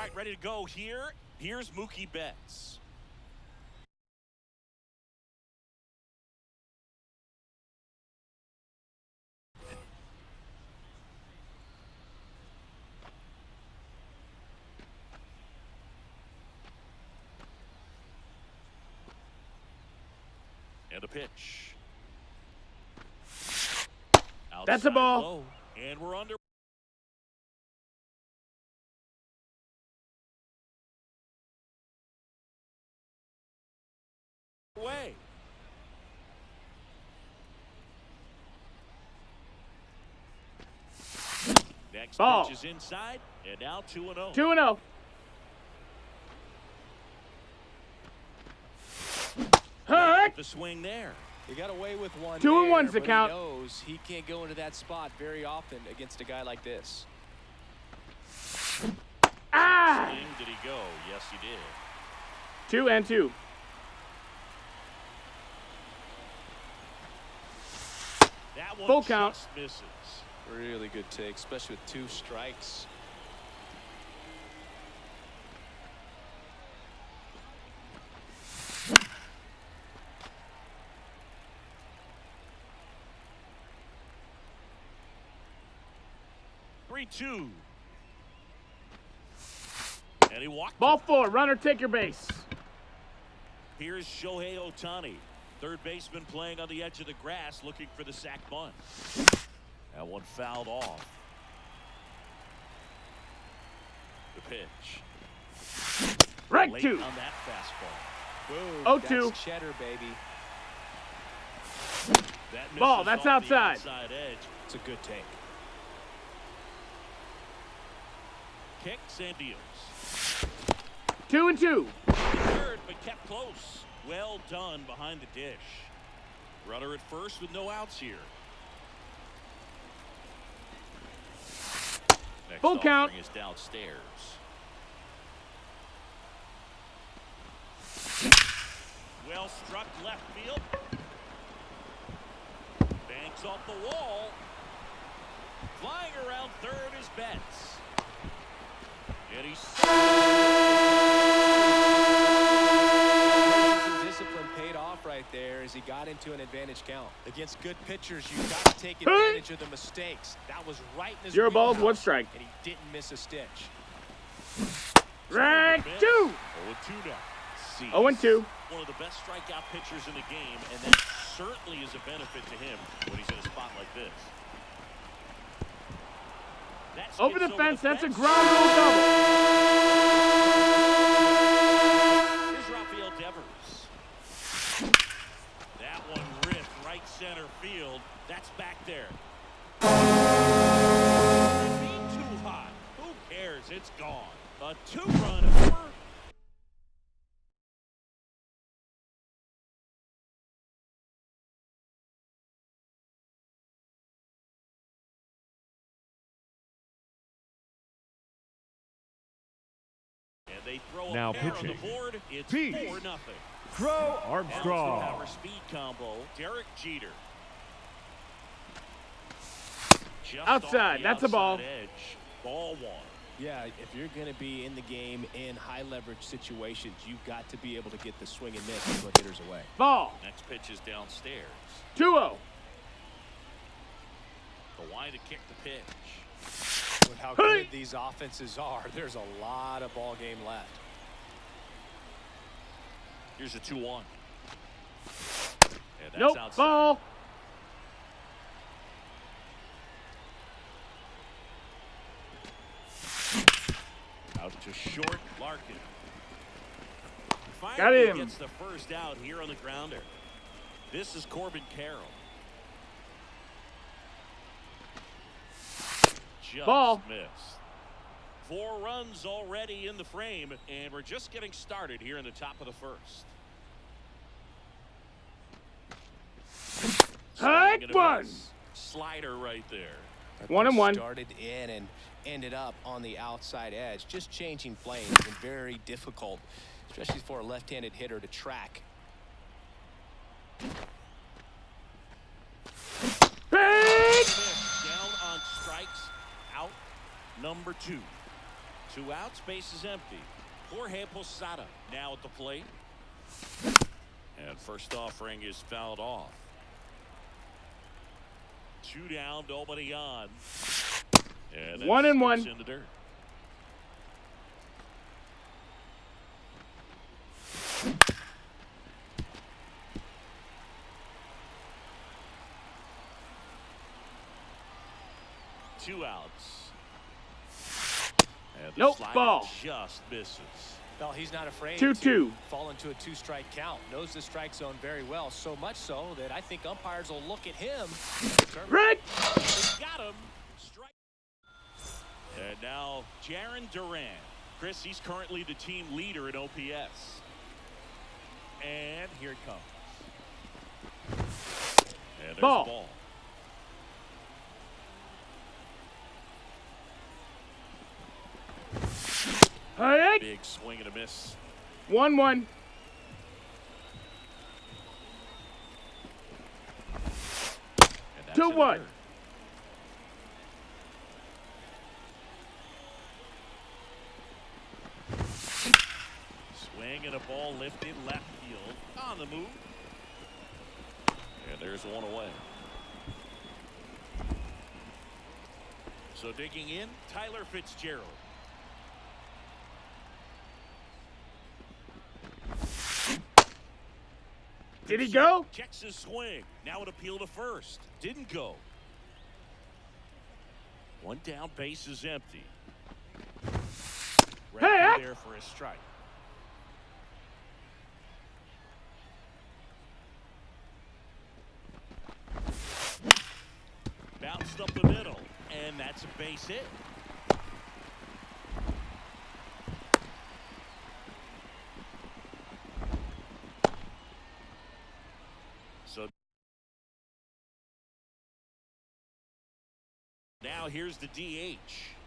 All right, ready to go here. Here's Mookie Betts. And a pitch. That's a ball. Low, and we're under. Way. Next ball. pitch is inside, and now 2-0. 2-0. Heck! The swing there. He got away with one. 2-1's the there, count. He knows he can't go into that spot very often against a guy like this. Ah! Swing, did he go? Yes, he did. 2-2. That one Full count. just misses. Really good take, especially with 2 strikes. Two. And he walked. Ball 4. Runner, take your base. Here's Shohei Ohtani, third baseman playing on the edge of the grass, looking for the sac bunt. That one fouled off. The pitch. Right Late 2. on that fastball. Boom. 0-2. That's cheddar, baby. That Ball, misses that's off the outside. outside edge. It's a good take. Kicks and deals. 2-2. Third, but kept close. Well done behind the dish. Runner at first with no outs here. Next Full count. offering is downstairs. Well struck left field. Banks off the wall. Flying around third is Betts. And he's discipline paid off right there as he got into an advantage count. Against good pitchers, you've got to take advantage of the mistakes. That was right in his 0 balls, wheelhouse, 1 strike. and he didn't miss a stitch. Right 2. 0-2 now. Cease. 0-2. One of the best strikeout pitchers in the game, and that certainly is a benefit to him when he's in a spot like this. Over the fence, that's a ground rule double. Here's Rafael Devers. That one ripped right center field. That's back there. Being too hot. Who cares? It's gone. A 2-run homer. They throw Now a pair pitching. on the board. It's Peace. 4-0. Crow Armstrong. Power speed combo. Derek Jeter. Just Outside. That's a ball. Edge. Ball 1. Yeah, if you're going to be in the game in high leverage situations, you've got to be able to get the swing and miss and put hitters away. Ball. Next pitch is downstairs. 2-0. The wide to kick the pitch. With how good these offenses are, there's a lot of ball game left. Here's a 2-1. And that's Nope. outside. Ball. Out to short, Larkin. Got Finally him. gets the first out here on the grounder. This is Corbin Carroll. Just Ball. missed. 4 runs already in the frame, and we're just getting started here in the top of the first. Hike one. Slider right there. 1-1. Started in and ended up on the outside edge. Just changing planes has been very difficult, especially for a left-handed hitter to track. Big. Down on strikes, out number 2. 2 outs, base is empty. Jorge Posada now at the plate. And first offering is fouled off. 2 down, nobody on. And 1-1. in the dirt. Two outs. And the Nope, slider ball. just misses. Well, he's not afraid 2-2. to fall into a 2-strike count. Knows the strike zone very well, so much so that I think umpires will look at him. Right. Got him. Strike. And now Jaron Duran. Chris, he's currently the team leader in OPS. And here it comes. And there's Ball. the ball. All right. Big swing and a miss. 1-1. And that's 2-1. in the dirt. Swing and a ball lifted left field on the move. And there's one away. So digging in, Tyler Fitzgerald. Did he go? Checks his swing. Now an appeal to first. Didn't go. One down, base is empty. Right Hey! there for a strike. Bounced up the middle, and that's a base hit. So now here's the DH,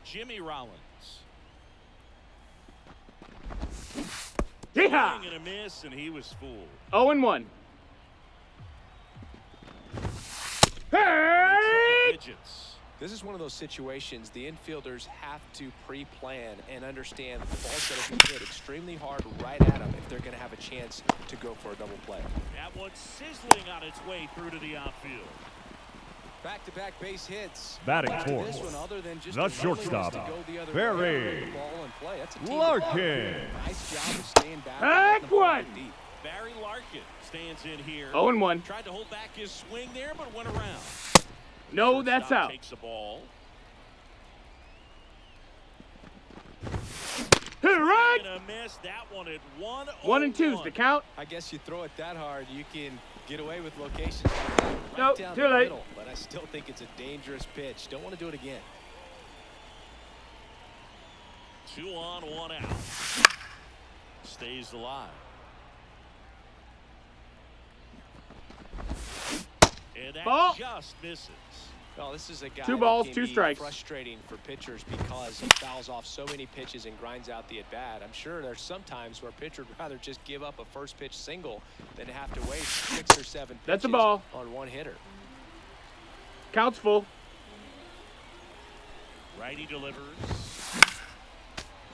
Jimmy Rollins. Yeehaw. Swing and a miss, and he was fooled. 0-1. Hey! Digits. This is one of those situations the infielders have to pre-plan and understand that the ball's going to be hit extremely hard right at them if they're going to have a chance to go for a double play. That one's sizzling on its way through to the outfield. Back-to-back base hits. Batting Back to fourth, this one, other than just the a shortstop, willingness to go the other Barry way, the ball and play. That's a team Larkin. effort. Nice job of staying back. and Back letting the ball one. get deep. Barry Larkin stands in here. 0-1. Tried to hold back his swing there, but went around. No, that's Shortstop out. Takes the ball. Right. And a miss. That one at 1-0. 1-2's the count. I guess you throw it that hard, you can get away with locations like that, right Nope, down too the late. middle. But I still think it's a dangerous pitch. Don't want to do it again. 2 on, 1 out. Stays alive. And that Ball. just misses. Well, this is a guy 2 balls, that can 2 be strikes. frustrating for pitchers because he fouls off so many pitches and grinds out the at-bat. I'm sure there's some times where a pitcher would rather just give up a first pitch single than to have to waste 6 or 7 pitches That's a ball. on one hitter. Count's full. Righty delivers.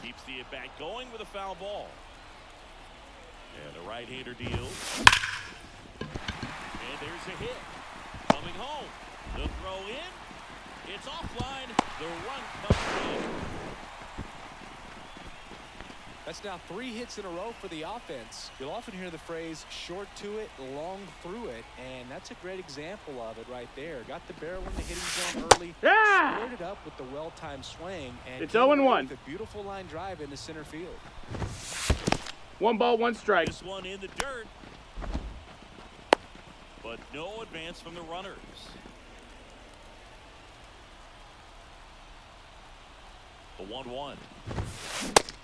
Keeps the at-bat going with a foul ball. And the right-hander deals. And there's a hit. Coming home. The throw in. It's offline. The run comes in. That's now 3 hits in a row for the offense. You'll often hear the phrase short to it, long through it, and that's a great example of it right there. Got the barrel in the hitting zone early, Yeah! squared it up with the well-timed swing, and It's came away 0-1. with a beautiful line drive into center field. 1 ball, 1 strike. This one in the dirt. But no advance from the runners. The 1-1.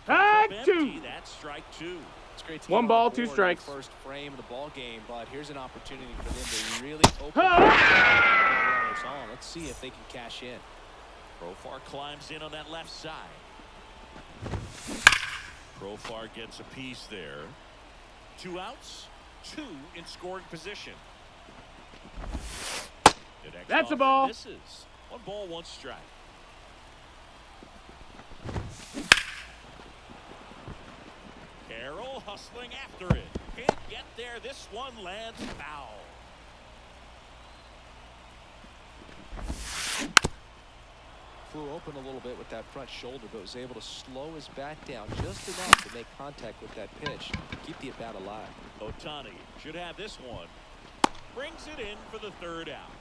Back Empty, 2. that's strike 2. It's great to 1 get ball, on 2 board in strikes. the first frame of the ball game, but here's an opportunity for them to really open Ah! the runners on. Let's see if they can cash in. Profar climbs in on that left side. Profar gets a piece there. 2 outs, 2 in scoring position. The next That's a offer ball. misses. 1 ball, 1 strike. Carroll hustling after it. Can't get there. This one lands foul. Flew open a little bit with that front shoulder, but was able to slow his bat down just enough to make contact with that pitch. Keep the at-bat alive. Ohtani should have this one. Brings it in for the third out.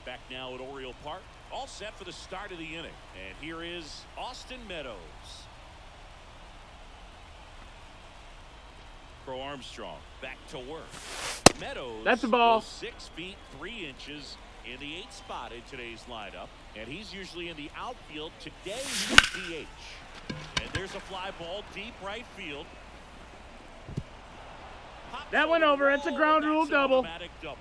Back now at Oriole Park. All set for the start of the inning. And here is Austin Meadows. Crow Armstrong back to work. Meadows. That's a ball. 6 feet 3 inches in the 8th spot in today's lineup. And he's usually in the outfield. Today he's DH. And there's a fly ball deep right field. That went over. It's a ground rule double. Automatic double.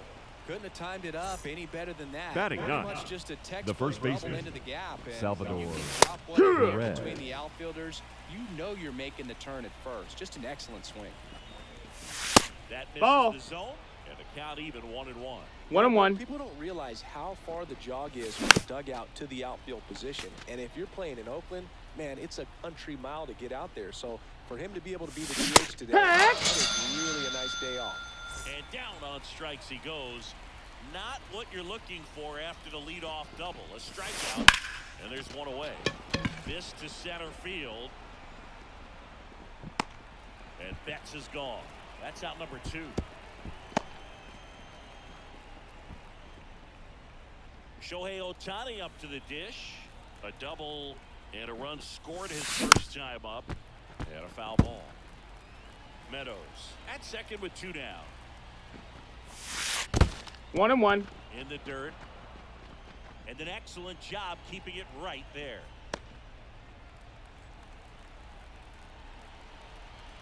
Couldn't have timed it up any better than that. Batting Pretty ninth, much just a the first textbook baseman, double into the gap. And Salvador you can drop one in there Perez. between the outfielders. You know you're making the turn at first. Just an excellent swing. That misses Ball. the zone, and the count even 1-1. 1-1. People don't realize how far the jog is from the dugout to the outfield position. And if you're playing in Oakland, man, it's a country mile to get out there. So for him to be able to be the DH today, that is really a nice day off. And down on strikes he goes. Not what you're looking for after the leadoff double. A strikeout, and there's one away. This to center field. And Betts is gone. That's out number 2. Shohei Ohtani up to the dish. A double and a run scored his first time up. And a foul ball. Meadows at second with 2 down. 1-1. In the dirt. And an excellent job keeping it right there.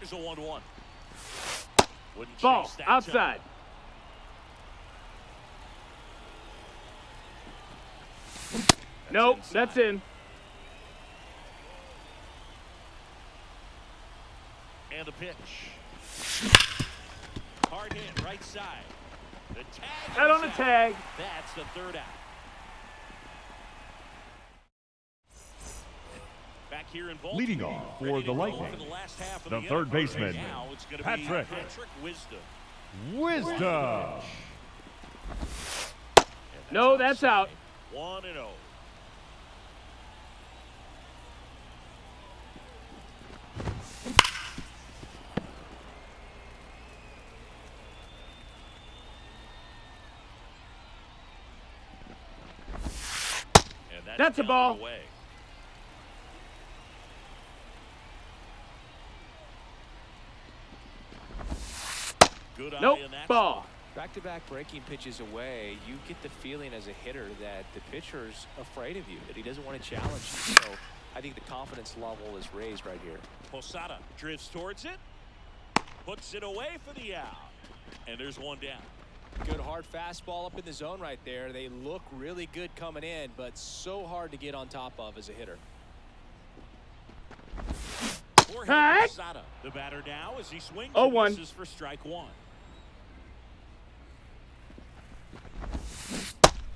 Here's a 1-1. Wouldn't Ball. chase that Outside. time. Nope. Inside. That's in. And the pitch. Hard hit right side. The tag. Out on the is out. tag. That's the third out. Back here in Baltimore. Leading off for Ready the to go Lightning, for the last half of the the third inning. baseman, Now it's gonna Patrick. be Patrick Wisdom. Wisdom. No, that's out. 1-0. And That's a ball. away. Good Nope. eye in that Ball. spot. Back-to-back breaking pitches away, you get the feeling as a hitter that the pitcher's afraid of you, that he doesn't want to challenge you. So I think the confidence level is raised right here. Posada drifts towards it. Puts it away for the out. And there's one down. Good hard fastball up in the zone right there. They look really good coming in, but so hard to get on top of as a hitter. Jorge Hey! Posada, the batter now as he swings 0-1. and misses for strike 1.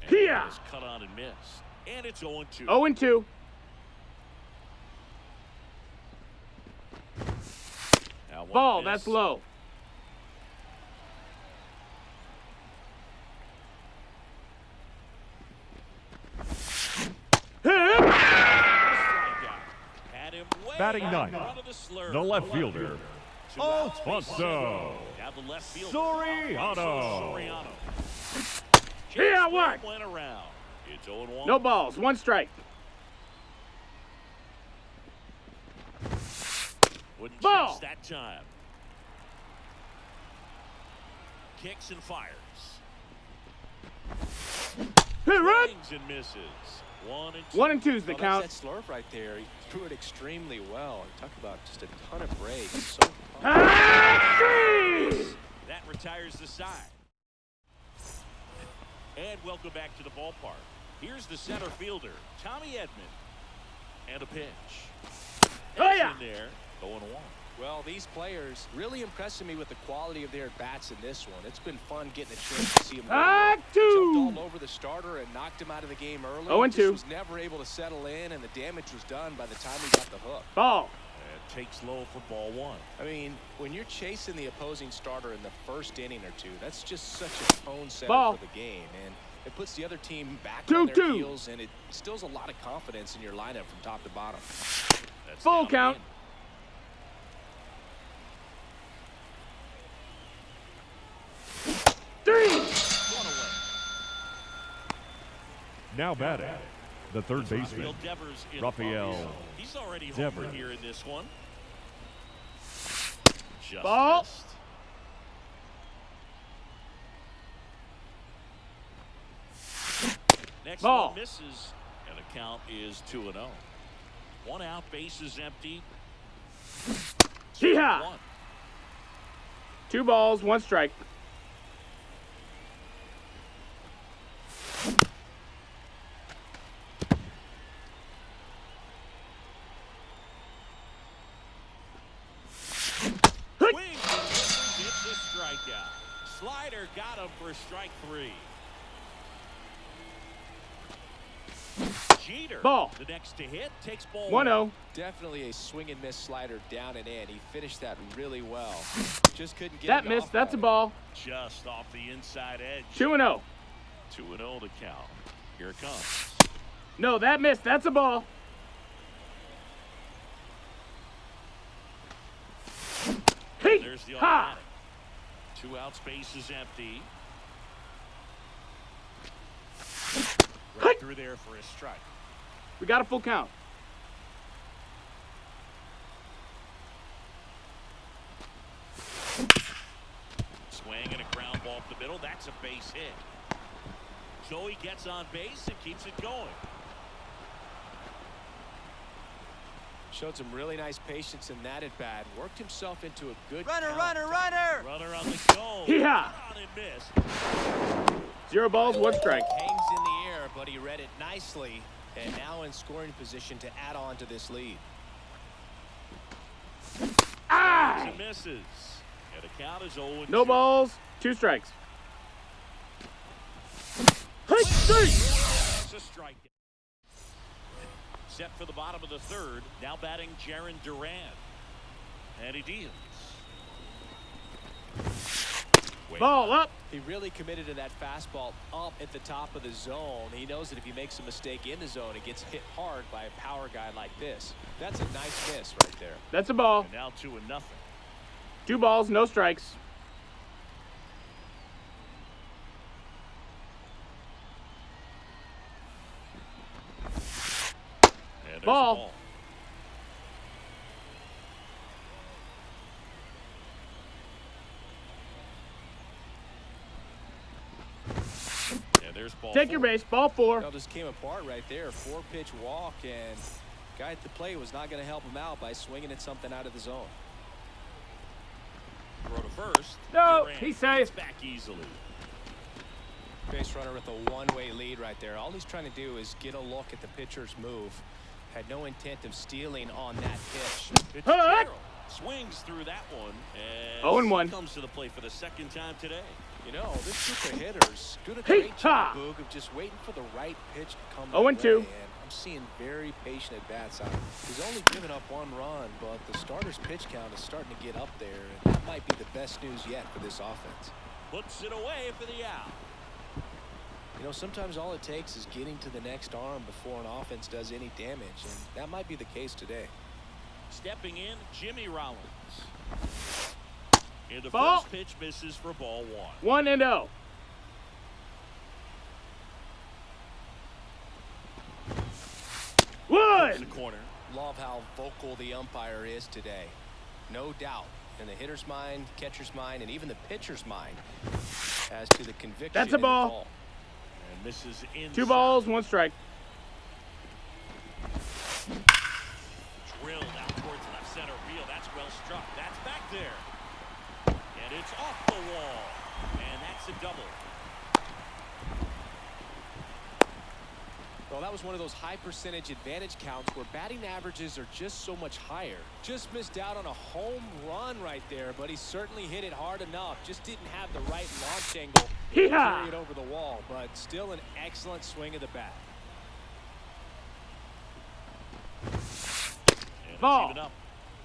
And Here. it is cut on and missed. And it's 0-2. 0-2. Now one Ball. miss. That's low. Hit. Strikeout. Had him way Batting out in ninth, front of the slur. the left fielder, Two outs, Alfonso now the left fielder. Soriano. Soriano. Here, Just what? went around. It's 0-1. No balls. 1 strike. Wouldn't Ball. chase that time. Kicks and fires. Hit right. Swings and misses. 1-2. 1 and 2's the Well, count. that's that slurve right there. He threw it extremely well. Talk about just a ton of breaks. So That retires the side. And welcome back to the ballpark. Here's the center fielder, Tommy Edman. And a pitch. Oh, yeah. In there, 0-1. well, these players really impressing me with the quality of their bats in this one. It's been fun getting a chance to see them. Jumped all over the starter and knocked him out of the game early. 0-2. Just was never able to settle in, and the damage was done by the time he got the hook. Ball. takes low for ball one. I mean, when you're chasing the opposing starter in the first inning or two, that's just such a tone setter Ball. for the game, and it puts the other team back 2-2. on their heels, and it instills a lot of confidence in your lineup from top to bottom. That's Full down count. in. Three. One away. Now batting, the third Rafael baseman, Devers in Rafael the box. He's already homered Devers. here in this one. Just Ball. missed. Next Ball. one misses, and the count is 2-0. One out, bases empty. Yeehaw. One. 2 balls, 1 strike. Swing and misses. It's a strikeout. Slider got him for strike 3. Jeter, Ball. the next to hit, takes ball 1-0. Definitely a swing and miss slider down and in. He finished that really well. Just couldn't get That it missed. off That's a right. ball. just off the inside edge. 2-0. 2-0 to count. Here it comes. No, that missed. That's a ball. Hey. There's the Ha. automatic. 2 out, space is empty. Right Hey. through there for a strike. We got a full count. Swing and a ground ball up the middle. That's a base hit. So he gets on base and keeps it going. Showed some really nice patience in that at bat. Worked himself into a good Runner, count. runner, runner! Runner on the go. Yeehaw. On and missed. 0 balls, 1 strike. Hangs in the air, but he read it nicely, and now in scoring position to add on to this lead. Ah. And misses. And the count is 0-2. No balls, 2 strikes. Hey, three. That's a strikeout. Set for the bottom of the third. Now batting Jaron Duran. And he deals. Wait. Ball up. He really committed to that fastball up at the top of the zone. He knows that if he makes a mistake in the zone, it gets hit hard by a power guy like this. That's a nice miss right there. That's a ball. And now 2-0. 2 balls, no strikes. And there's Ball. the ball. And there's ball Take your 4. base. Ball 4. It all just came apart right there. 4-pitch walk, and guy at the plate was not going to help him out by swinging at something out of the zone. Throw to first. No, Duran he's safe. gets back easily. Base runner with a one-way lead right there. All he's trying to do is get a look at the pitcher's move. Had no intent of stealing on that pitch. Fitzgerald swings through that one, and 0-1. comes to the plate for the second time today. You know, this group of hitters doing a Hey, great job, ha. Boog, of just waiting for the right pitch to come 0-2. their way, and I'm seeing very patient at bats out. He's only given up 1 run, but the starter's pitch count is starting to get up there, and that might be the best news yet for this offense. Puts it away for the out. You know, sometimes all it takes is getting to the next arm before an offense does any damage, and that might be the case today. Stepping in, Jimmy Rollins. And the Ball. first pitch misses for ball 1. 1-0. In Wood. the corner. Love how vocal the umpire is today. No doubt in the hitter's mind, catcher's mind, and even the pitcher's mind as to the conviction. That's a in the ball. call. And misses inside. 2 balls, 1 strike. Drilled out towards left center field. That's well struck. That's back there. And it's off the wall. And that's a double. Well, that was one of those high percentage advantage counts where batting averages are just so much higher. Just missed out on a home run right there, but he certainly hit it hard enough. Just didn't have the right launch angle to Yeehaw. carry it over the wall, but still an excellent swing of the bat. And Ball. it's even up.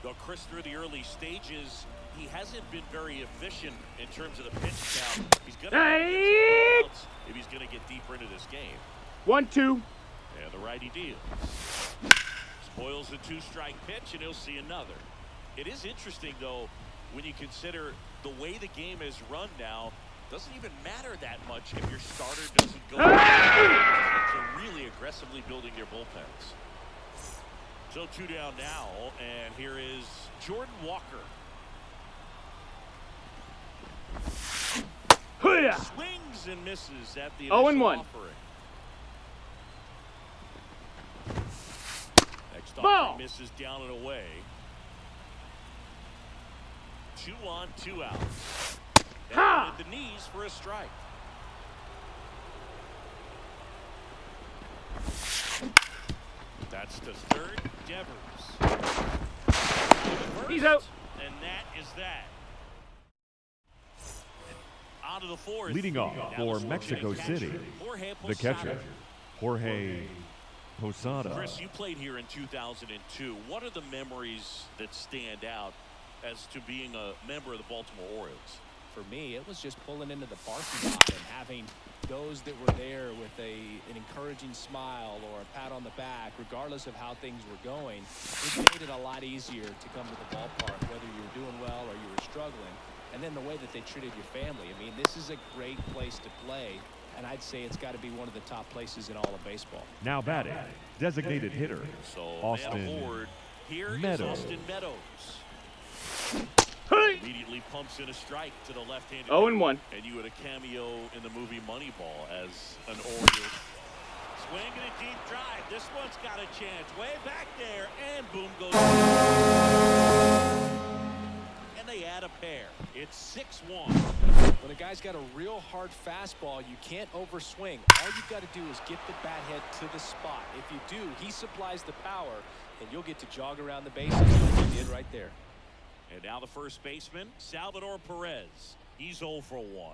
Though Chris, through the early stages, he hasn't been very efficient in terms of the pitch count. He's going to Hey! if he's going to get deeper into this game. 1-2. And the righty deals. Spoils the 2-strike pitch, and he'll see another. It is interesting, though, when you consider the way the game is run now. Doesn't even matter that much if your starter doesn't go. So really aggressively building their bullpens. So 2 down now, and here is Jordan Walker. Swings and misses at the initial 0-1. offering. Next Ball. offering misses down and away. 2 on, 2 out. Ha! And the knees for a strike. That's to third. Devers. He's out. And that is that. On to the fourth. Leading off for Mexico City, the catcher, Jorge Posada. Chris, you played here in 2002. What are the memories that stand out as to being a member of the Baltimore Orioles? For me, it was just pulling into the parking lot and having those that were there with an encouraging smile or a pat on the back, regardless of how things were going. It made it a lot easier to come to the ballpark, whether you were doing well or you were struggling. And then the way that they treated your family. I mean, this is a great place to play, and I'd say it's got to be one of the top places in all of baseball. Now batting, designated hitter, So Austin man aboard. Here is Meadows. Austin Meadows. Hey! Immediately pumps in a strike to the left-handed. 0-1. And you had a cameo in the movie Moneyball as an Orioles. Swinging a deep drive. This one's got a chance. Way back there, and boom goes. And they add a pair. It's 6-1. When a guy's got a real hard fastball, you can't overswing. All you got to do is get the bat head to the spot. If you do, he supplies the power, and you'll get to jog around the bases like he did right there. And now the first baseman, Salvador Perez. He's 0 for 1.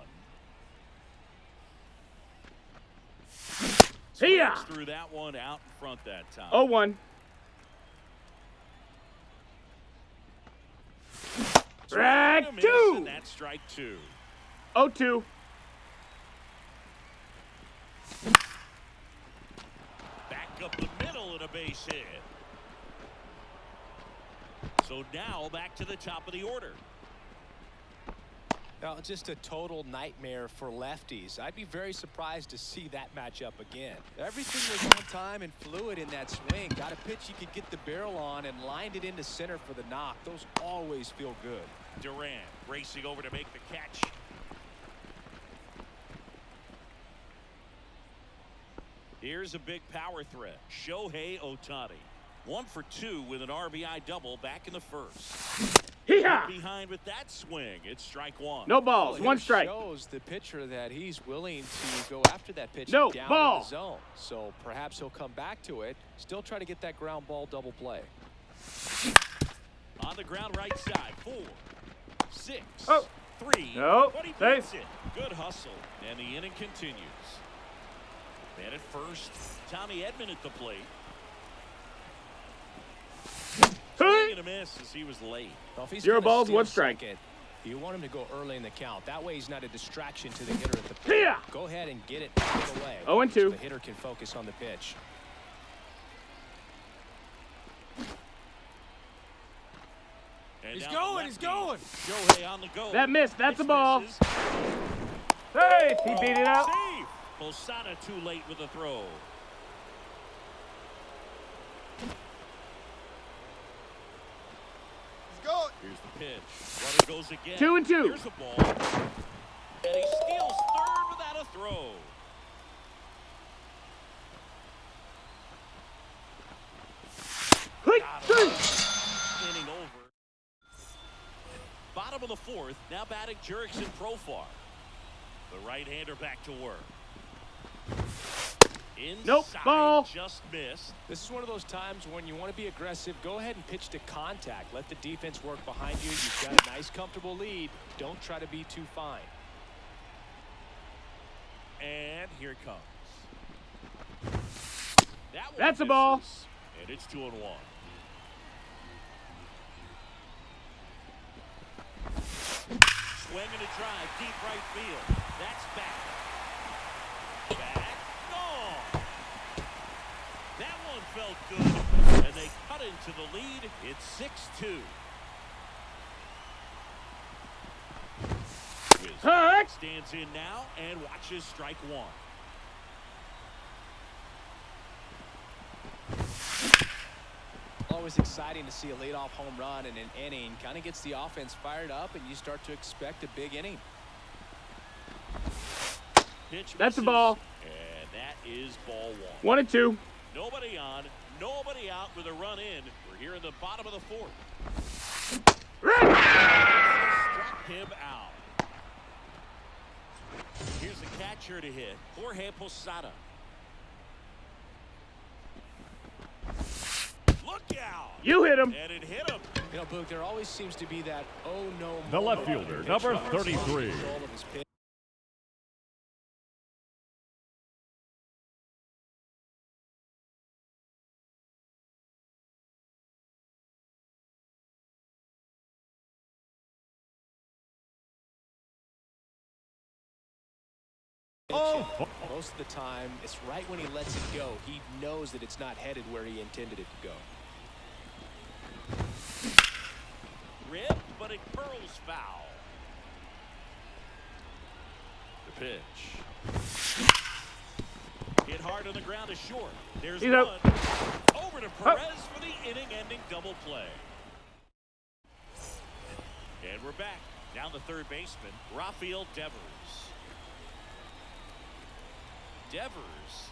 See ya! Swings through that one out in front that time. 0-1. Strike Swing and a miss, 2. and that's strike 2. 0-2. Back up the middle and a base hit. So now back to the top of the order. Now, just a total nightmare for lefties. I'd be very surprised to see that matchup again. Everything was on time and fluid in that swing. Got a pitch you could get the barrel on and lined it into center for the knock. Those always feel good. Durant racing over to make the catch. Here's a big power threat. Shohei Ohtani. 1 for 2 with an RBI double back in the first. Hee-haw! Behind with that swing. It's strike 1. No balls. Well, 1 here strike. shows the pitcher that he's willing to go after that pitch No down ball. in the zone. So perhaps he'll come back to it. Still try to get that ground ball double play. On the ground right side. 4, 6, Oh. 3. No. But he Safe. beats it. Good hustle. And the inning continues. Man at first. Tommy Edman at the plate. Swing and a miss as he was late. Well, if he's 0 gonna balls, steal 1 strike. second, you want him to go early in the count. That way he's not a distraction to the hitter at the plate. Hee-haw! Go ahead and get it out of the way. 0-2. So the hitter can focus on the pitch. And He's now going, the he's lefty, going. Shohei on the go. That missed. That's a Pitch ball. misses. Hey, he beat it out. Save. Posada too late with the throw. Here's the pitch. Runner goes again. 2-2. Here's a ball. And he steals third without a throw. Hey, hey. Inning over. Bottom of the fourth. Now batting Jurickson Profar. The right-hander back to work. Inside, Nope, ball. just missed. This is one of those times when you want to be aggressive. Go ahead and pitch to contact. Let the defense work behind you. You've got a nice, comfortable lead. Don't try to be too fine. And here it comes. That one That's a ball. misses, and it's 2-1. Swing and a drive, deep right field. That's back. Back, gone. That one felt good, and they cut into the lead. It's 6-2. Heck. Stands in now and watches strike one. Always exciting to see a leadoff home run in an inning. Kind of gets the offense fired up, and you start to expect a big inning. Pitch That's a misses, ball. and that is ball one. 1-2. Nobody on, nobody out with a run in. We're here in the bottom of the fourth. Struck him out. Here's the catcher to hit, Jorge Posada. Look out! You hit him. And it hit him. You know, Boog, there always seems to be that oh no. The moment left fielder, when number pitcher 33. control of his pitch. Oh. Most of the time, it's right when he lets it go. He knows that it's not headed where he intended it to go. Rip, but it curls foul. The pitch. Hit hard on the ground is short. There's He's one. out. Over to Perez for the inning-ending double play. And we're back. Down the third baseman, Rafael Devers. Devers.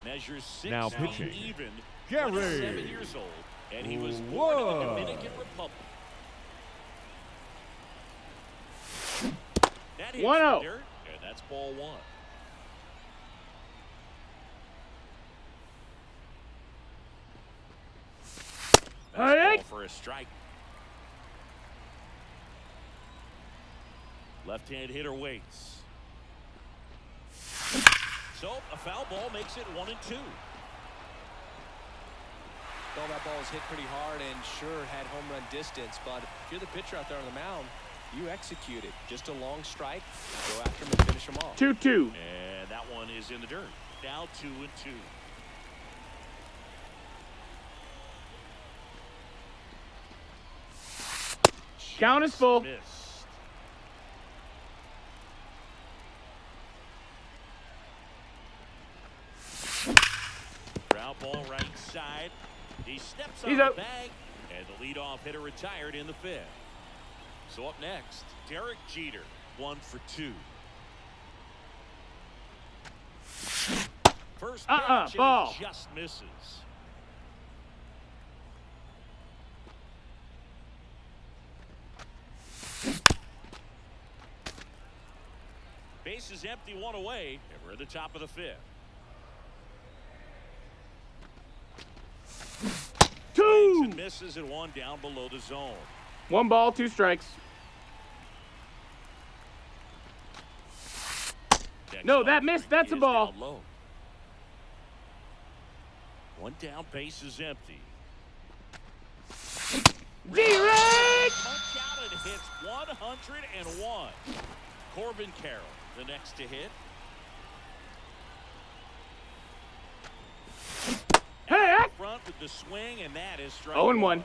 Measures 6 Now feet pitching, even. Gary. 27 years old, and he was born in the Whoa. Dominican Republic. That hits 1-0. the dirt, and that's ball one. Heck. Ball for a strike. Left-hand hitter waits. So a foul ball makes it 1-2. Well, that ball was hit pretty hard and sure had home run distance, but if you're the pitcher out there on the mound, you execute it. Just a long strike, go after him and finish him off. 2-2. And that one is in the dirt. Now 2-2. Count is full. Missed. Ground ball right side. He steps on He's the out. bag, and the leadoff hitter retired in the fifth. So up next, Derek Jeter, 1 for 2. First pitch, and ball. it just misses. Base is empty, one away, and we're at the top of the fifth. 2. And misses, and one down below the zone. 1 ball, 2 strikes. Next No, that offering missed. That's a is ball. down low. One down, base is empty. Direct. Punch out and hits 101. Corbin Carroll, the next to hit. Heck. Front with the swing, and that is strike 0-1.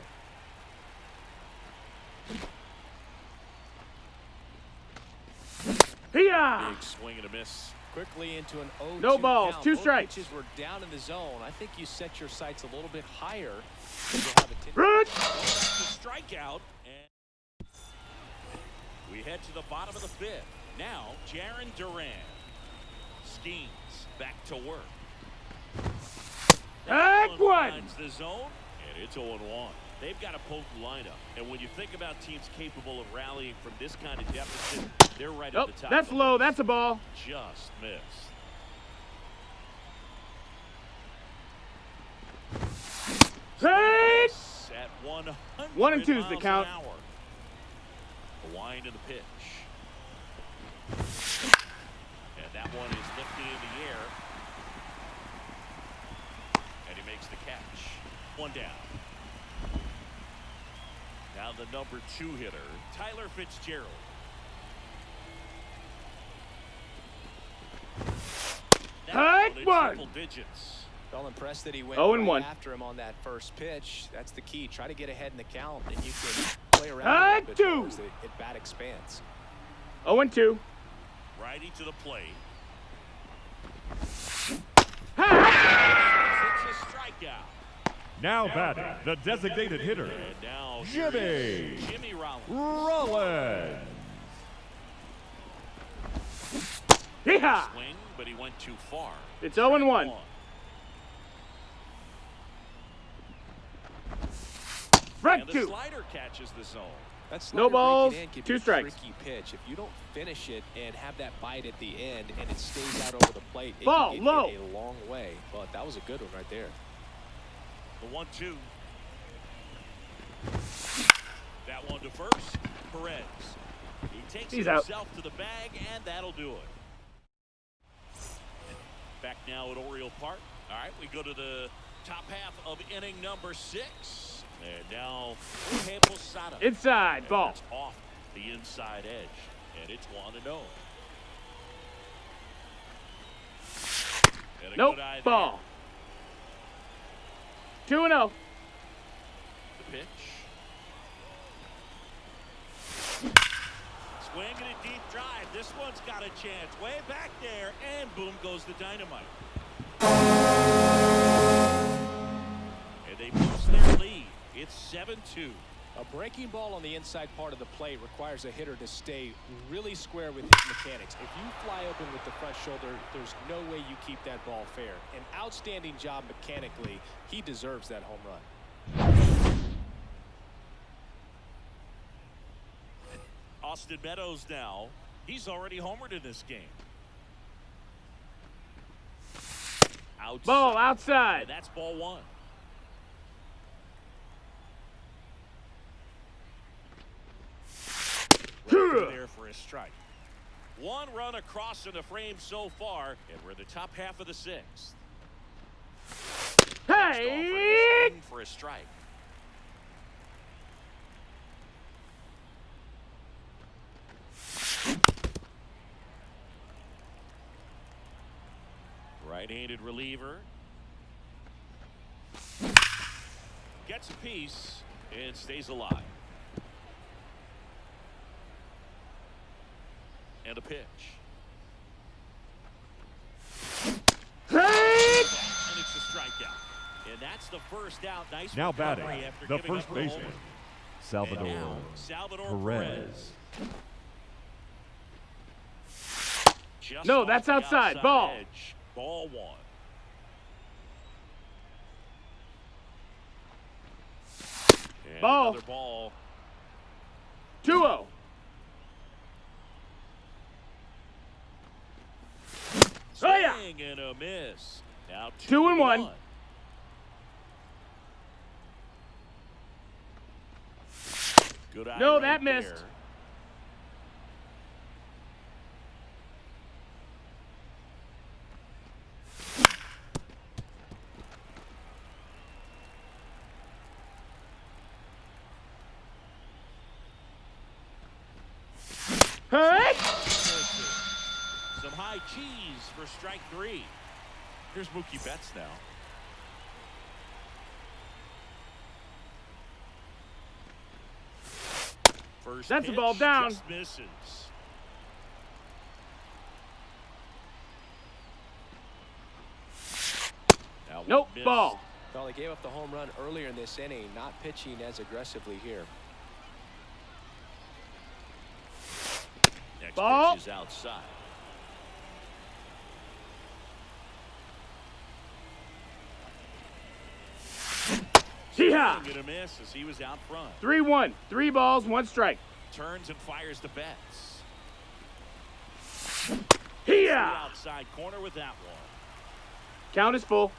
Hiya. Big swing and a miss. Quickly into an 0-2 No balls, count. 2 Both strikes. pitches were down in the zone. I think you set your sights a little bit higher. You'll have a Right. That's a strikeout, and we head to the bottom of the fifth. Now, Jarren Duran schemes back to work. That Heck, one one. finds the zone, and it's 0-1. They've got a potent lineup, and when you think about teams capable of rallying from this kind of deficit, they're right Oh, at the top. that's of the low. list. That's a ball. Just missed. Heck. At 100 1 and 2 is the miles count. an hour. A wind of the pitch. one down. Now the number 2 hitter, Tyler Fitzgerald. Hike one. Triple digits. Well, impressed that he went 0-1. right after him on that first pitch. That's the key. Try to get ahead in the count, and you can play around a little bit more as the at-bat expands. 0-2. Righty to the plate. Ha! It's a strikeout. Now batting, the designated hitter, And now Jimmy Rollins. Rollins. Yeehaw! Swing, but he went too far. It's 0-1. Front And the 2. slider catches the zone. That's No balls, 2 strikes. Tricky pitch. If you don't finish it and have that bite at the end, and it stays out over the plate, it Ball, can low. get a long way. But that was a good one right there. The 1-2. That one to first. Perez. He takes He's himself to the bag, and that'll do it. Back now at Oriole Park. All right, we go to the top half of inning number 6. And now Jorge Posada. Inside, And ball. it's off the inside edge. And it's 1-0. And a Nope, good eye there. ball. 2-0. The pitch. Swing and a deep drive. This one's got a chance. Way back there. And boom goes the dynamite. And they boost their lead. It's 7-2. A breaking ball on the inside part of the plate requires a hitter to stay really square with his mechanics. If you fly open with the front shoulder, there's no way you keep that ball fair. An outstanding job mechanically. He deserves that home run. Austin Meadows now. He's already homered in this game. Outside. Ball And outside. that's ball 1. Right there for a strike. 1 run across in the frame so far, and we're in the top half of the 6th. Hey! For a strike. Right-handed reliever. Gets a piece and stays alive. And a pitch. Hey! And it's a strikeout. And that's the first out. Nice Now recovery batting, after the giving first up the baseman, home. Salvador And now, Salvador Perez. Just No, off that's the outside. outside Ball. edge. Ball 1. And Ball. another ball. 2-0. Oh, yeah. Swing and a miss. Now 2-1. Good eye No, right that there. missed. Hey! Some high cheese for strike 3. Here's Mookie Betts now. First That's a pitch ball down. just misses. That one Nope, missed. ball. Well, they gave up the home run earlier in this inning, not pitching as aggressively here. Next Ball. pitch is outside. Yeehaw! Swing and a miss as he was out front. 3-1. 3 balls, 1 strike. Turns and fires the Betts. The Here! outside corner with that one. Count is full.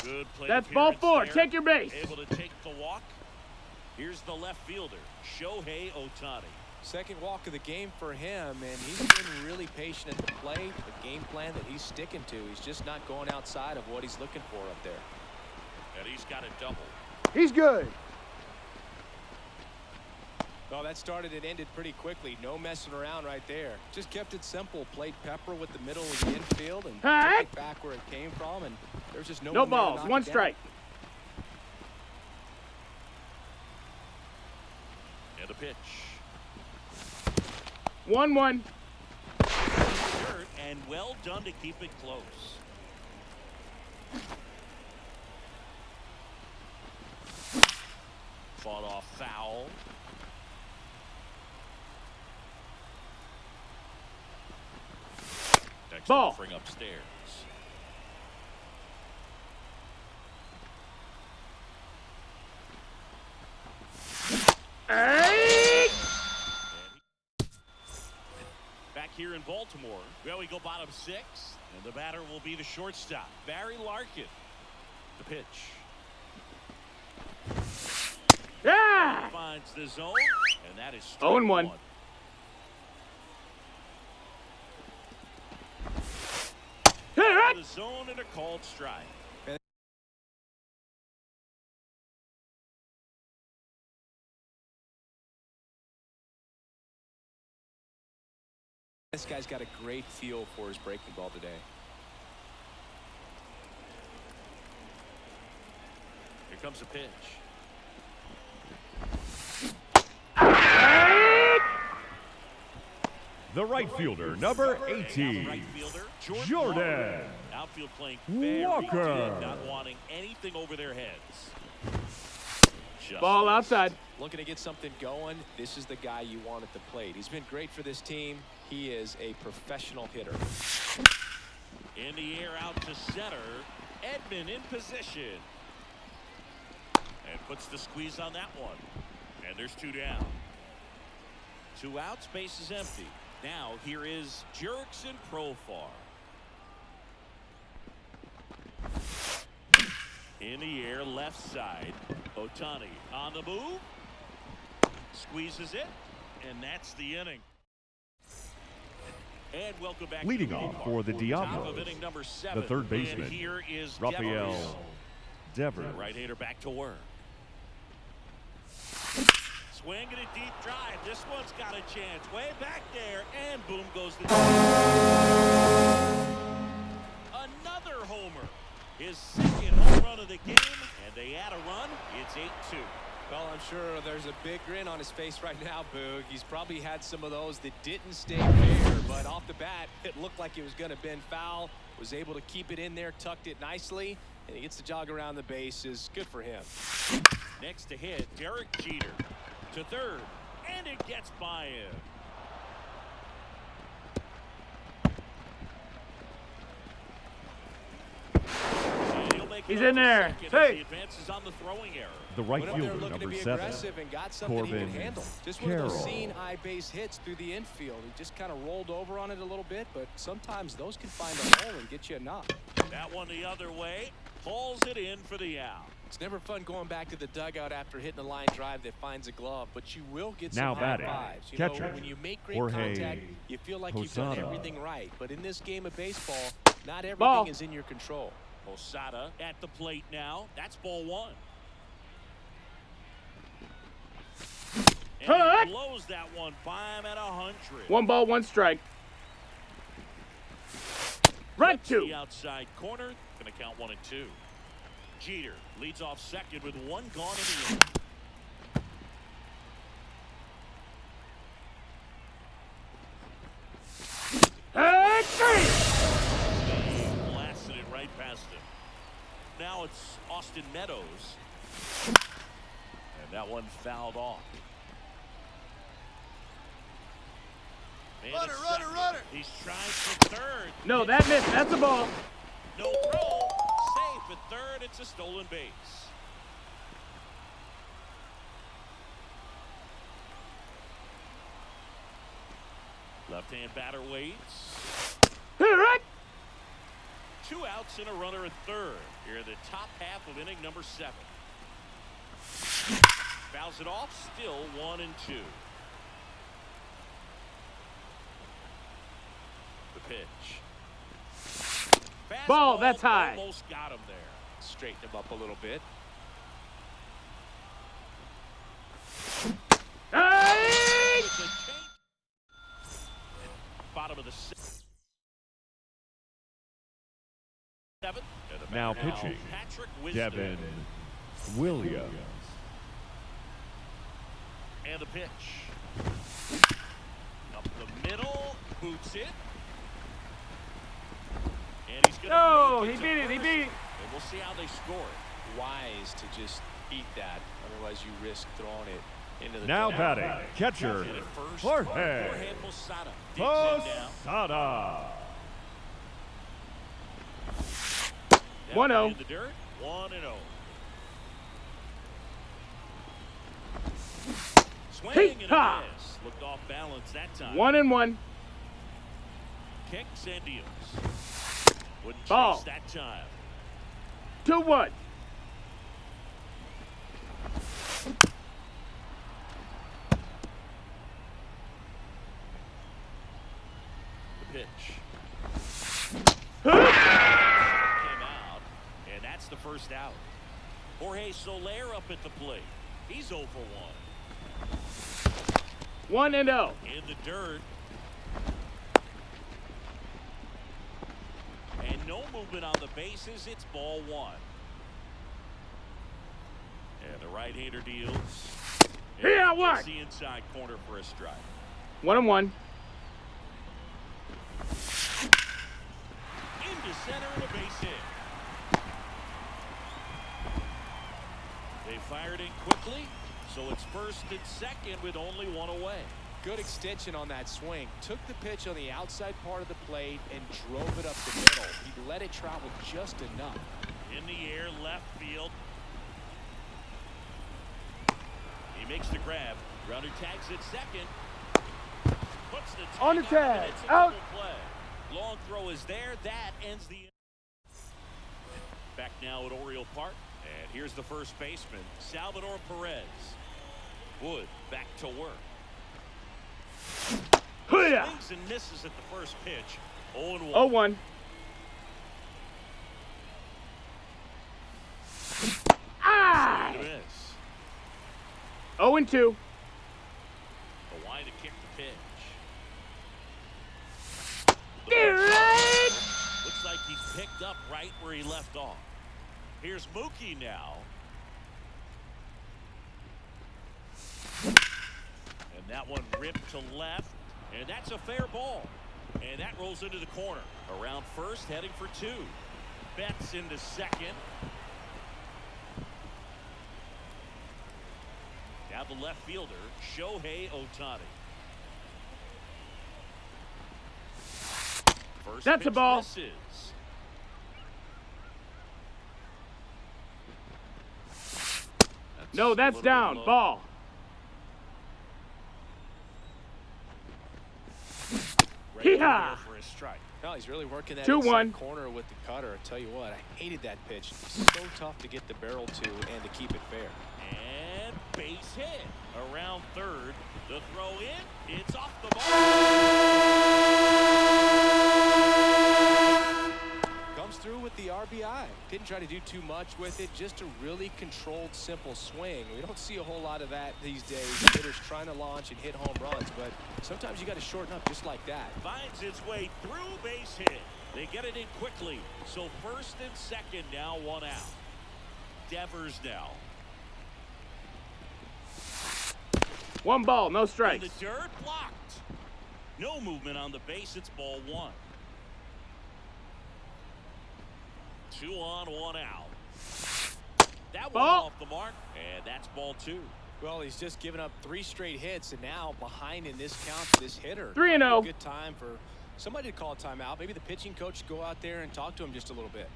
Good play. That's ball appearance 4. there. Take your base. Able to take the walk. Here's the left fielder, Shohei Ohtani. Second walk of the game for him, and he's been really patient at the plate. The game plan that he's sticking to. He's just not going outside of what he's looking for up there. And he's got a double. He's good. Well, that started and ended pretty quickly. No messing around right there. Just kept it simple. Played pepper with the middle of the infield and took it back where it came from. And there's just no No one there to balls, knock one it down. strike. And a pitch. 1-1. Dirt, and well done to keep it close. Fought off foul. Next Ball. offering upstairs. Hey! Back here in Baltimore, well, we go bottom 6, and the batter will be the shortstop, Barry Larkin. The pitch. Yeah! Finds the zone, and that is 0-1. Hit it! The zone and a called strike. This guy's got a great feel for his breaking ball today. Here comes a pitch. The right fielder, number And now the 18, right fielder, Jordan Outfield playing very Walker. good, not wanting anything over their heads. Just Ball missed. outside. Looking to get something going. This is the guy you want at the plate. He's been great for this team. He is a professional hitter. In the air out to center. Edman in position. And puts the squeeze on that one. And there's 2 down. 2 outs, base is empty. Now here is Jurickson Profar. In the air, left side. Otani on the move. Squeezes it. And that's the inning. And welcome back. Leading to off Park for the top Diablos, of inning number 7. the third baseman, And here is Rafael Devers. Right-hander back to work. Swing and a deep drive. This one's got a chance. Way back there, and boom goes the. Another homer. His second home run of the game, and they add a run. It's 8-2. Well, I'm sure there's a big grin on his face right now, Boog. He's probably had some of those that didn't stay fair, but off the bat, it looked like it was going to bend foul. Was able to keep it in there, tucked it nicely, and he gets the jog around the bases. Good for him. Next to hit, Derek Jeter to third, and it gets by him. And he'll make it He's up in to there. second as Hey. he advances on the throwing error. The right Went up there fielder, looking to number be 7, aggressive and got something he Corbin can handle. Just one of those Carroll. seeing high base hits through the infield. He just kind of rolled over on it a little bit, but sometimes those can find a hole and get you a knock. That one the other way. Hauls it in for the out. It's never fun going back to the dugout after hitting a line drive that finds a glove, but you will get Now some high batting, fives. You catcher, know, when you make great Jorge contact, you feel like you've done Posada. everything right. But in this game of baseball, not everything Ball. is in your control. Posada at the plate now. That's ball 1. And Hut. he blows that one by him at 100. 1 ball, 1 strike. Right To 2. the outside corner. Going to count 1 and 2. Jeter leads off second with 1 gone in the inning. Hey, 3. He blasted it right past him. Now it's Austin Meadows. And that one fouled off. And Runner, it's runner, second. runner. He's trying for third. No, that missed. That's a ball. No throw. Safe at third. It's a stolen base. Left-hand batter waits. Hit it. 2 outs and a runner at third. Here in the top half of inning number 7. Fouls it off. Still 1 and 2. pitch. Ball, Fastball that's high. Almost got him there. Straighten him up a little bit. Hey! It's a change. Bottom of the sixth. Seventh. And the Now batter pitching, Patrick Wisdom. Devin Williams. And the pitch. Up the middle. Boots it. And he's going to No, make he to beat it, he first. beat it. And we'll see how they score it. Wise to just eat that. Otherwise, you risk throwing it into the Now dugout. batting, catcher And at first, Jorge Posada digs him down. Posada. 1-0. In the dirt. 1-0. Swing and a Hee-haw. miss. Looked off balance that time. 1-1. Kicks and deals. Wouldn't Ball. chase that time. 2-1. The pitch. Huh? Came out, and that's the first out. Jorge Soler up at the plate. He's 0 for 1. 1-0. In the dirt. And no movement on the bases. It's ball 1. And the right-hander deals. And Yeah, he what? gets the inside corner for a strike. 1-1. Into center and a base hit. They fired in quickly, so it's first and second with only one away. Good extension on that swing. Took the pitch on the outside part of the plate and drove it up the middle. He let it travel just enough. In the air, left field. He makes the grab. Grounder tags at second. Puts the On the out, tag. and it's a Out. double play. Long throw is there. That ends the. Back now at Oriole Park. And here's the first baseman, Salvador Perez. Wood back to work. Hoo-yah. Swings and misses at the first pitch. 0-1. 0-1. Ah! Swing and a miss. 0-2. Hawaii to kick the pitch. Right. Looks like he picked up right where he left off. Here's Mookie now. And that one ripped to left. And that's a fair ball. And that rolls into the corner. Around first, heading for 2. Betts into second. Now the left fielder, Shohei Ohtani. First That's a pitch ball. misses. No, a that's little bit down. low. Ball. Ready to Hee-haw. go for a strike. No, he's really working that 2-1. inside corner with the cutter. I tell you what, I hated that pitch. So tough to get the barrel to and to keep it fair. And base hit. Around third. The throw in. It's off the ball. Comes through with the RBI. Didn't try to do too much with it. Just a really controlled, simple swing. We don't see a whole lot of that these days. Hitters trying to launch and hit home runs, but sometimes you got to shorten up just like that. Finds its way through, base hit. They get it in quickly. So first and second now, 1 out. Devers now. 1 ball, no In strikes. the dirt, blocked. No movement on the base. It's ball 1. 2 on, 1 out. That one Ball. off the mark, and that's ball 2. Well, he's just given up 3 straight hits, and now behind in this count for this hitter. 3-0. Might be a good time for somebody to call a timeout. Maybe the pitching coach go out there and talk to him just a little bit.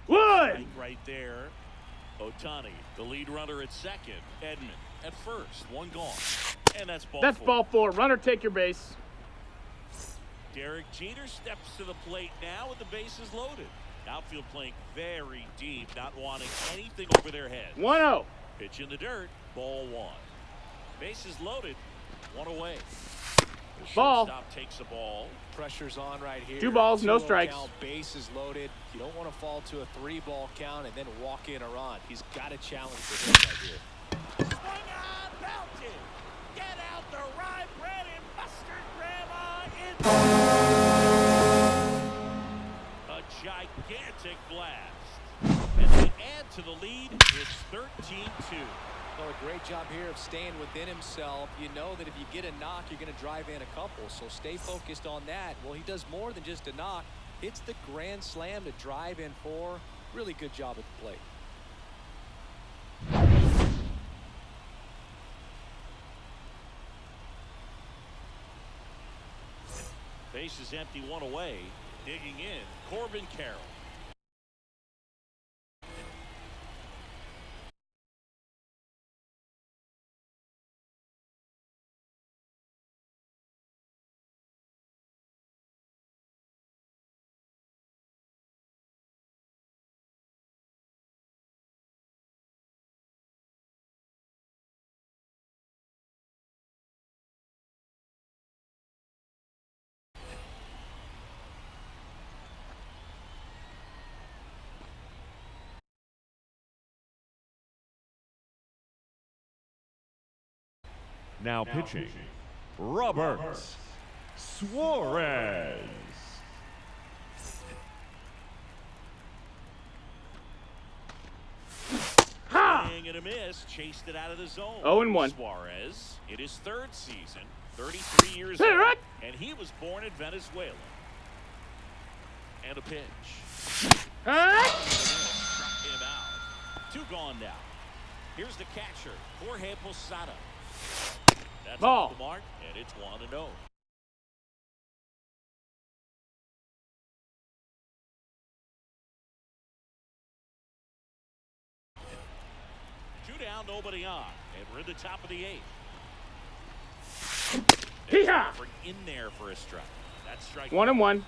Wood. Right there. Ohtani, the lead runner at second. Edman at first. 1 gone. And that's ball 4. That's ball 4. Runner, take your base. Derek Jeter steps to the plate now with the bases loaded. Outfield playing very deep, not wanting anything over their heads. 1-0. Pitch in the dirt, ball 1. Bases loaded, 1 away. The Ball. shortstop takes the ball. Pressure's on right here. 2 balls, no 2-0 strikes. Count, base is loaded. You don't want to fall to a 3-ball count and then walk in a run. He's got a challenge for him right here. Swung on, belted. Get out the rye bread and mustard, Grandma. A gigantic blast. And they add to the lead. It's 13-2. Well, a great job here of staying within himself. You know that if you get a knock, you're going to drive in a couple. So stay focused on that. Well, he does more than just a knock. Hits the grand slam to drive in 4. Really good job at the plate. Base is empty, 1 away. Digging in, Corbin Carroll. Now pitching, Robert Suarez. Swing and a miss. Chased it out of the zone. 0-1. Suarez, in his 3rd season, 33 years Hey, old, right. and he was born in Venezuela. And a pitch. Hey. Struck him out. 2 gone now. Here's the catcher, Jorge Posada. That's Ball. off the mark, and it's 1-0. Two down, nobody on, and we're in the top of the 8th. Hee-haw. In there for a strike. That's strike 1-1.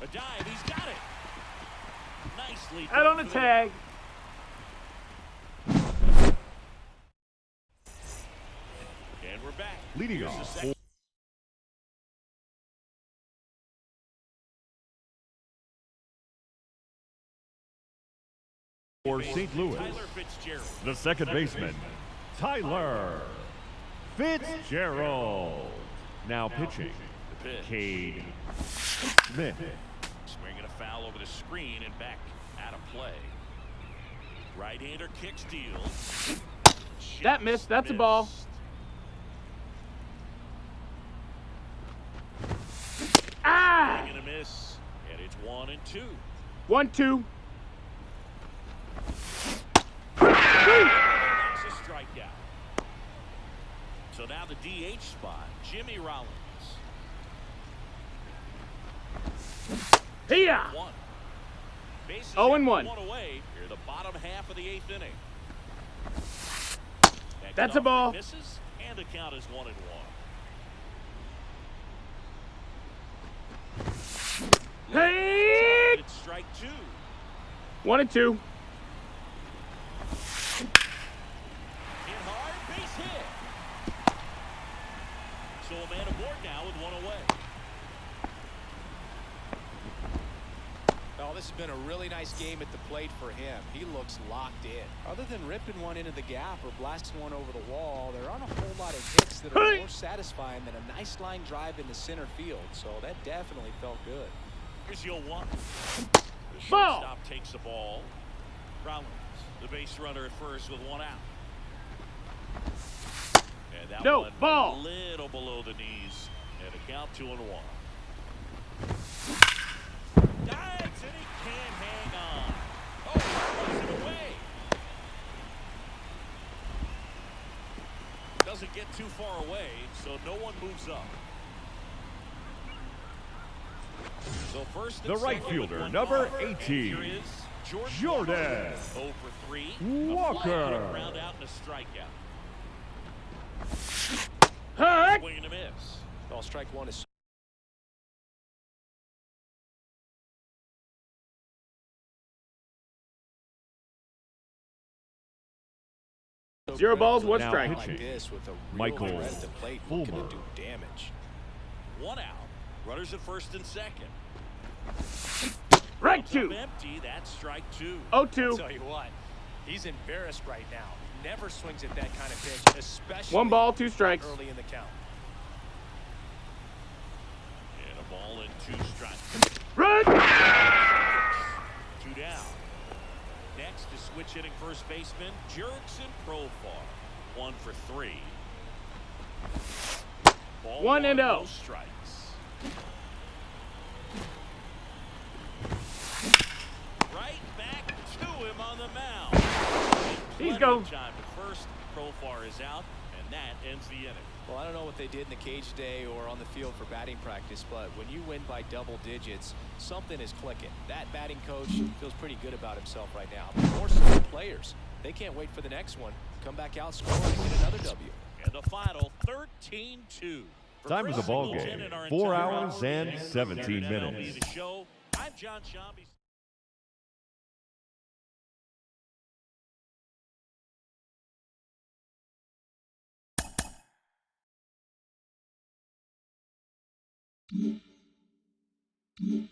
A dive, he's got it. Nicely. Out on the thrown. tag. And we're back. Leading Here's the off second. for St. Louis, Tyler Fitzgerald. the second baseman, Tyler Fitzgerald. Now pitching, The pitch. Cade Smith. Swinging a foul over the screen and back out of play. Right-hander kick steals. That missed. That's a ball. Ah. Swing and a miss. And it's 1-2. 1-2. That's a strikeout. So now the DH spot, Jimmy Rollins. Here. 1. Bases 0-1. 1 away. Here the bottom half of the 8th inning. Next That's a up, ball. Misses, and the count is 1-1. Hey. It's strike 2. 1-2. Hit hard, base hit. So a man aboard now with 1 away. Oh, this has been a really nice game at the plate for him. He looks locked in. Other than ripping one into the gap or blasting one over the wall, there aren't a whole lot of hits that are more satisfying than a nice line drive into center field. So that definitely felt good. Here's your 1. The Ball. shortstop takes the ball. Rollins, the base runner at first with 1 out. And that No, one ball. a little below the knees. And a count 2-1. Dives and he can't hang on. Oh, throws it away. Doesn't get too far away, so no one moves up. So first and The right second with fielder, 1 number gone. And 18, here is Jordan 0 for 3. Walker. A ground out and a strikeout. Hey. Swing and a miss. Well, strike 1 is so 0 balls, 1 Now strike. pitching. Like this with a real Michael threat at the plate looking Fulmer. to do damage. 1 out. Runners at first and second. Strike Up 2. empty. That's strike 2. 0-2. Tell you what, he's embarrassed right now. Never swings at that kind of pitch, especially 1 ball, 2 strikes. early in the count. And a ball and 2 strikes. Run! 2 down. Next is switch hitting first baseman Jurickson Profar. 1 for 3. Ball 1 and 0. no strikes. Right back to him on the mound. He's Plenty go. of time at first. Profar is out, and that ends the inning. Well, I don't know what they did in the cage today or on the field for batting practice, but when you win by double digits, something is clicking. That batting coach feels pretty good about himself right now. But more so the players. They can't wait for the next one. Come back out, score, and get another W. And the final 13-2. For Time is a Chris ball Singleton game. and our 4 entire hours and operating 17 crew here at MLB minutes. The Show. I'm John Shambi. Mm-hmm.